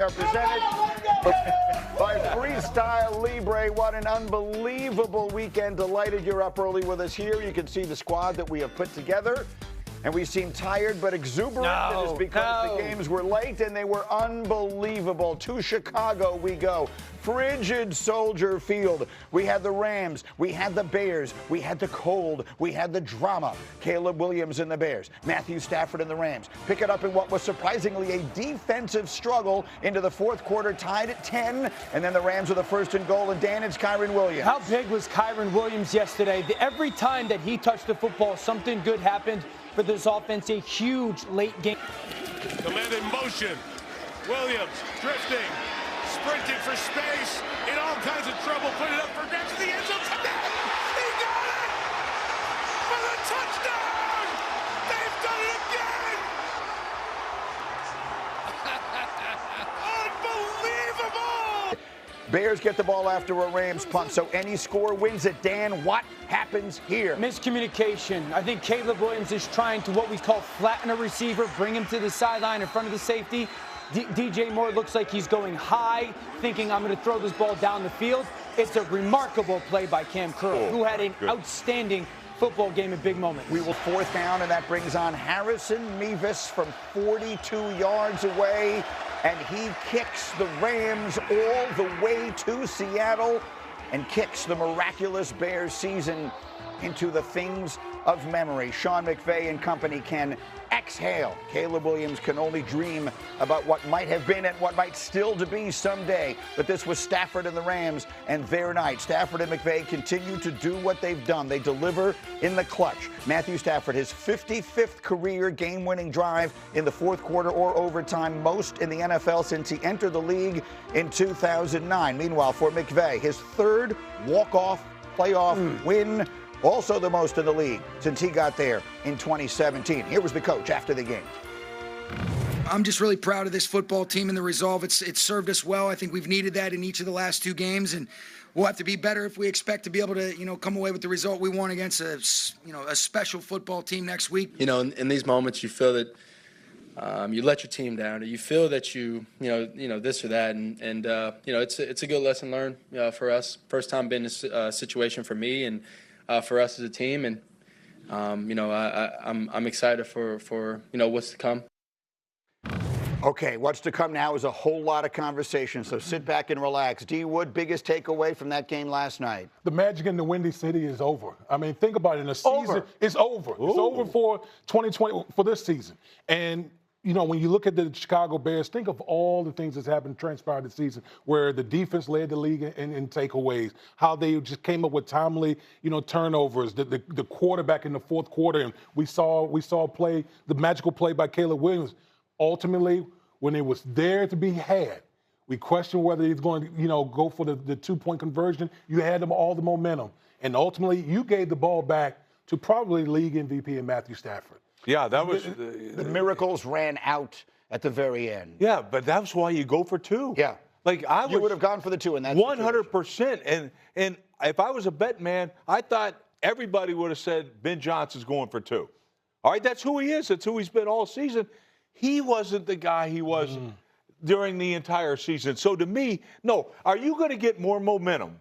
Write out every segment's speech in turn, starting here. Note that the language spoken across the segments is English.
Are presented by Freestyle Libre. What an unbelievable weekend. Delighted you're up early with us here. You can see the squad that we have put together. And we seem tired but exuberant. It is because the games were late and they were unbelievable. To Chicago we go. Frigid Soldier Field. We had the Rams. We had the Bears. We had the cold. We had the drama. Caleb Williams and the Bears. Matthew Stafford and the Rams. Pick it up in what was surprisingly a defensive struggle into the fourth quarter, tied at 10. And then the Rams with the first and goal. And Dan, it's Kyren Williams. How big was Kyren Williams yesterday? Every time that he touched the football, something good happened for this offense. A huge late game. Command in motion. Williams drifting, sprinting for space, in all kinds of trouble, put it up for grabs in the end zone. He got it for the touchdown. They've done it again. Unbelievable. Bears get the ball after a Rams punt, so any score wins it. Dan, what happens here? Miscommunication. I think Caleb Williams is trying to what we call flatten a receiver, bring him to the sideline in front of the safety. DJ Moore looks like he's going high, thinking I'm going to throw this ball down the field. It's a remarkable play by Cam Curl, who had an outstanding football game at big moments. We will fourth down, and that brings on Harrison Mevis from 42 yards away, and he kicks the Rams all the way to Seattle and kicks the miraculous Bears season into the things of memory. Sean McVay and company can exhale. Caleb Williams can only dream about what might have been and what might still to be someday. But this was Stafford and the Rams and their night. Stafford and McVay continue to do what they've done. They deliver in the clutch. Matthew Stafford, his 55th career game-winning drive in the fourth quarter or overtime, most in the NFL since he entered the league in 2009. Meanwhile, for McVay, his third walk-off playoff win, also the most in the league since he got there in 2017. Here was the coach after the game. I'm just really proud of this football team and the resolve. It's served us well. I think we've needed that in each of the last two games, and we'll have to be better if we expect to be able to, come away with the result we want against a special football team next week. In these moments, you feel that you let your team down, or you feel that you this or that, and it's a good lesson learned for us. First time been in a situation for me and for us as a team, and I'm excited for what's to come. Okay, what's to come now is a whole lot of conversation, so sit back and relax. D. Wood, biggest takeaway from that game last night? The magic in the Windy City is over. I mean, think about it. In a season, it's over. Ooh. It's over for 2020, for this season. And when you look at the Chicago Bears, think of all the things that's happened, transpired this season, where the defense led the league in takeaways, how they just came up with timely, turnovers, the quarterback in the fourth quarter, and we saw the magical play by Caleb Williams. Ultimately, when it was there to be had, we questioned whether he's going to, go for the two-point conversion. You had them all the momentum, and ultimately, you gave the ball back to probably league MVP in Matthew Stafford. Yeah, that was the miracles ran out at the very end. Yeah, but that's why you go for two. Yeah, you would have gone for the two in that 100%. And if I was a bet man, I thought everybody would have said Ben Johnson's going for two. All right, that's who he is. That's who he's been all season. He wasn't the guy he was during the entire season. So to me, no. Are you going to get more momentum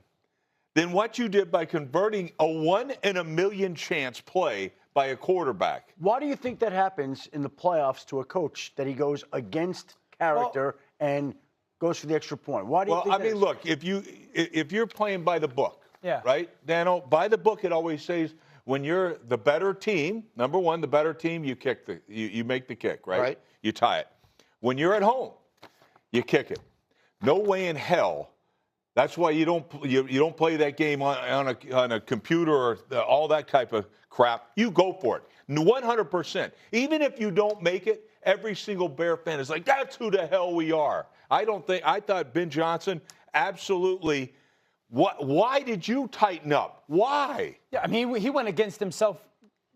than what you did by converting a 1 in a million chance play by a quarterback? Why do you think that happens in the playoffs to a coach, that he goes against character and goes for the extra point? Why do you think that look, if you're playing by the book, right, Dano, by the book it always says when you're the better team, number one, the better team, you make the kick, right? You tie it. When you're at home, you kick it. No way in hell. That's why you don't play that game on a computer or all that type of crap. You go for it, 100%. Even if you don't make it, every single Bear fan is like, that's who the hell we are. I thought Ben Johnson absolutely. Why did you tighten up? Why? Yeah, I mean, he went against himself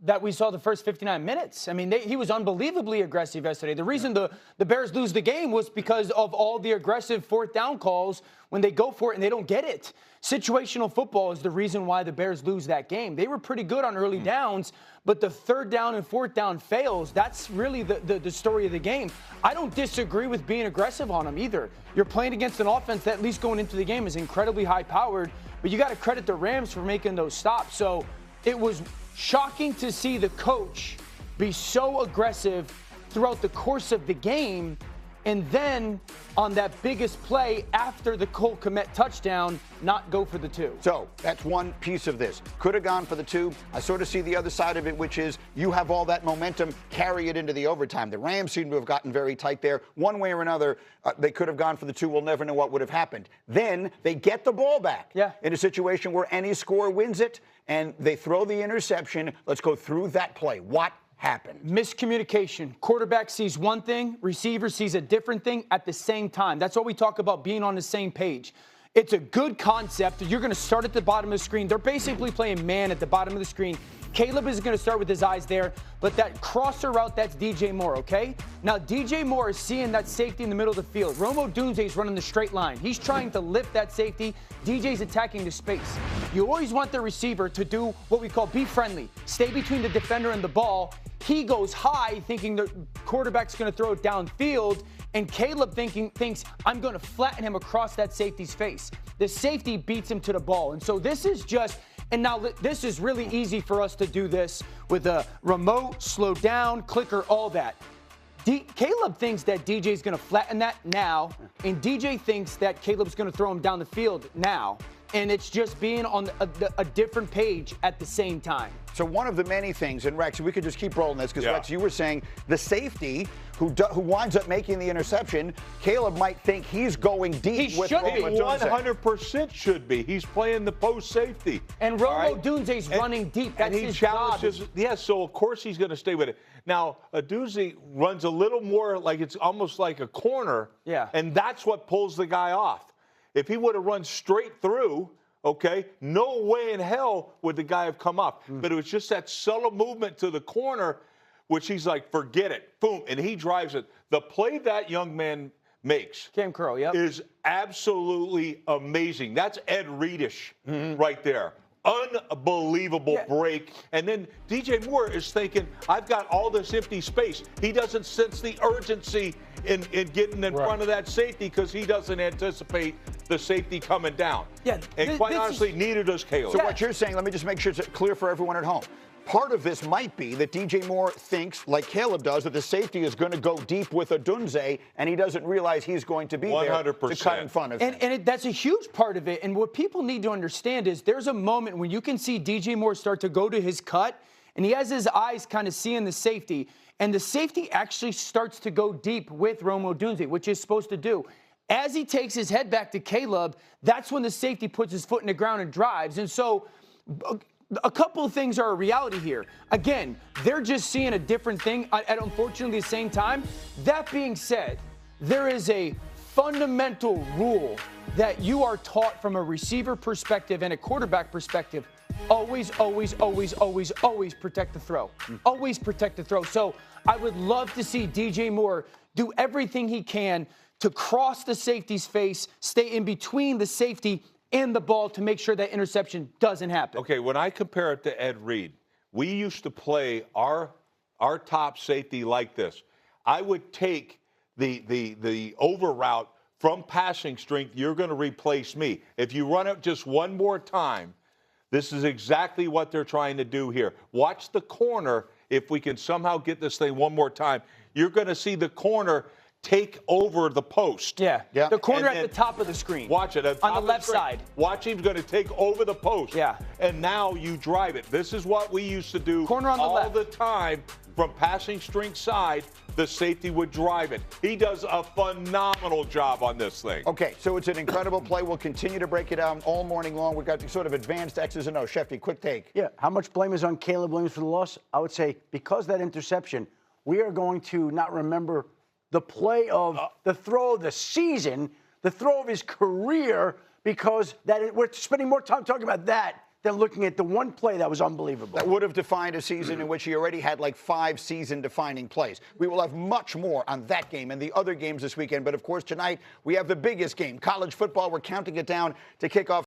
that we saw the first 59 minutes. I mean, he was unbelievably aggressive yesterday. The reason the Bears lose the game was because of all the aggressive fourth down calls when they go for it and they don't get it. Situational football is the reason why the Bears lose that game. They were pretty good on early downs, but the third down and fourth down fails. That's really the story of the game. I don't disagree with being aggressive on them either. You're playing against an offense that, at least going into the game, is incredibly high-powered, but you got to credit the Rams for making those stops. So it was shocking to see the coach be so aggressive throughout the course of the game, and then on that biggest play after the Cole Kmet touchdown, not go for the 2. So that's one piece of this. Could have gone for the 2. I sort of see the other side of it, which is you have all that momentum, carry it into the overtime. The Rams seem to have gotten very tight there. One way or another, they could have gone for the 2. We'll never know what would have happened. Then they get the ball back in a situation where any score wins it, and they throw the interception. Let's go through that play. What happened? Miscommunication. Quarterback sees one thing, receiver sees a different thing at the same time. That's what we talk about, being on the same page. It's a good concept. You're going to start at the bottom of the screen. They're basically playing man at the bottom of the screen. Caleb is going to start with his eyes there, but that crosser route, that's DJ Moore, okay? Now, DJ Moore is seeing that safety in the middle of the field. Rome Odunze is running the straight line. He's trying to lift that safety. DJ's attacking the space. You always want the receiver to do what we call be friendly. Stay between the defender and the ball. He goes high thinking the quarterback's going to throw it downfield, and Caleb thinks I'm going to flatten him across that safety's face. The safety beats him to the ball. And so this is just, and now this is really easy for us to do this with a remote, slow down, clicker, all that. Caleb thinks that DJ's going to flatten that now, and DJ thinks that Caleb's going to throw him down the field now. And it's just being on a different page at the same time. So one of the many things, and Rex, we could just keep rolling this because Rex, you were saying the safety who winds up making the interception, Caleb might think he's going deep. He with should be. 100% should be. He's playing the post safety. And Rome Odunze's running deep. That's his job. Yeah, so of course he's going to stay with it. Now, Odunze runs a little more like it's almost like a corner. Yeah. And that's what pulls the guy off. If he would have run straight through, okay, no way in hell would the guy have come up. But it was just that subtle movement to the corner, which he's like, forget it. Boom, and he drives it. The play that young man makes Cam Curl, is absolutely amazing. That's Ed Reedish right there. Unbelievable break. And then DJ Moore is thinking, I've got all this empty space. He doesn't sense the urgency in getting in front of that safety because he doesn't anticipate the safety coming down. Yeah, and quite honestly, neither does Caleb. So what you're saying, let me just make sure it's clear for everyone at home. Part of this might be that DJ Moore thinks, like Caleb does, that the safety is going to go deep with Odunze, and he doesn't realize he's going to be 100%. There to cut in front of him. And that's a huge part of it. And what people need to understand is there's a moment when you can see DJ Moore start to go to his cut, and he has his eyes kind of seeing the safety, and the safety actually starts to go deep with Rome Odunze, which is supposed to do. As he takes his head back to Caleb, that's when the safety puts his foot in the ground and drives. And so a couple of things are a reality here. Again, they're just seeing a different thing at unfortunately the same time. That being said, there is a fundamental rule that you are taught from a receiver perspective and a quarterback perspective. Always, always, always, always, always protect the throw. Always protect the throw. So I would love to see DJ Moore do everything he can to cross the safety's face, stay in between the safety and the ball to make sure that interception doesn't happen. Okay, when I compare it to Ed Reed, we used to play our top safety like this. I would take the over route from passing strength, you're going to replace me. If you run it just one more time, this is exactly what they're trying to do here. Watch the corner. If we can somehow get this thing one more time, you're going to see the corner take over the post. Yeah. The corner at the top of the screen. Watch it. On the left side. Watch him's going to take over the post. Yeah. And now you drive it. This is what we used to do corner on the all left. The time. From passing strength side, the safety would drive it. He does a phenomenal job on this thing. Okay, so it's an incredible play. We'll continue to break it down all morning long. We've got the sort of advanced X's and O's. Shefty, quick take. Yeah, how much blame is on Caleb Williams for the loss? I would say because that interception, we are going to not remember the play of the throw of the season, the throw of his career, because we're spending more time talking about that than looking at the one play that was unbelievable. That would have defined a season in which he already had like 5 season-defining plays. We will have much more on that game and the other games this weekend. But, of course, tonight we have the biggest game, college football. We're counting it down to kick off